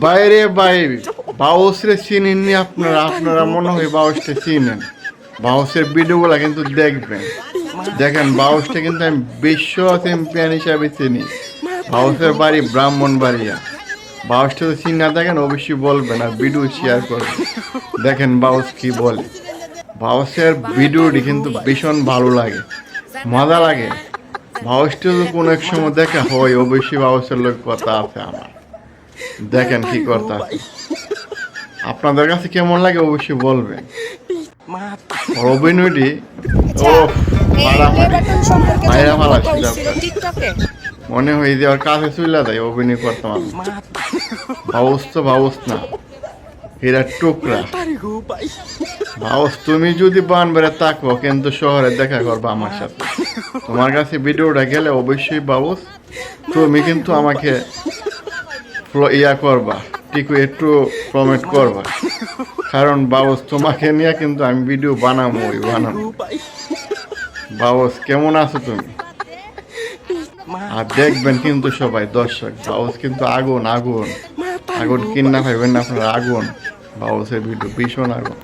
বাইরে বাইরে বাউসরে চিনেননি আপনারা, আপনারা মনে হয় বাউসটা চিনেন। বাউসের ভিডিওগুলো কিন্তু দেখবেন, দেখেন বাউসটা কিন্তু আমি বিশ্ব চ্যাম্পিয়ন হিসাবে চিনি। বাউসের বাড়ি ব্রাহ্মণবাড়িয়া। বাউসটা তো চিনা দেখেন, অবশ্যই বলবেন আর ভিডিও শেয়ার করবেন। দেখেন বাউস কি বলে। বাউসের ভিডিওটি কিন্তু ভীষণ ভালো লাগে, মজা লাগে। বাউসটা তো কোনো এক সময় দেখা হয়, অবশ্যই বাউসের লোক কথা আছে আমার। দেখেন কি করতে আছে। আপনাদের কাছে কেমন লাগে অবশ্যই বলবেন। ওর অভিনয়টি ও মারামারি মায়েরা ভালো ছিল। মনে হয় যে ওর কাছে চুইলা দেয় অভিনয় করতাম আমি। বাউস তো বাউস না, এরা টুকরা। বাউস তুমি যদি বানবারে থাকো কিন্তু শহরে দেখা করবা আমার সাথে। তোমার কাছে ভিডিওটা গেলে অবশ্যই বাউস তুমি কিন্তু আমাকে ইয়া করবা, ঠিক একটু প্রমেট করবা। কারণ বাউস তোমাকে নিয়ে কিন্তু আমি ভিডিও বানাবো বানাবো। বাউস কেমন আছো তুমি? আর দেখবেন কিন্তু সবাই দর্শক, বাউস কিন্তু আগুন আগুন আগুন, কিন্না ভাইবেন না আপনারা, আগুন। বাউসের ভিডিও ভীষণ আগুন।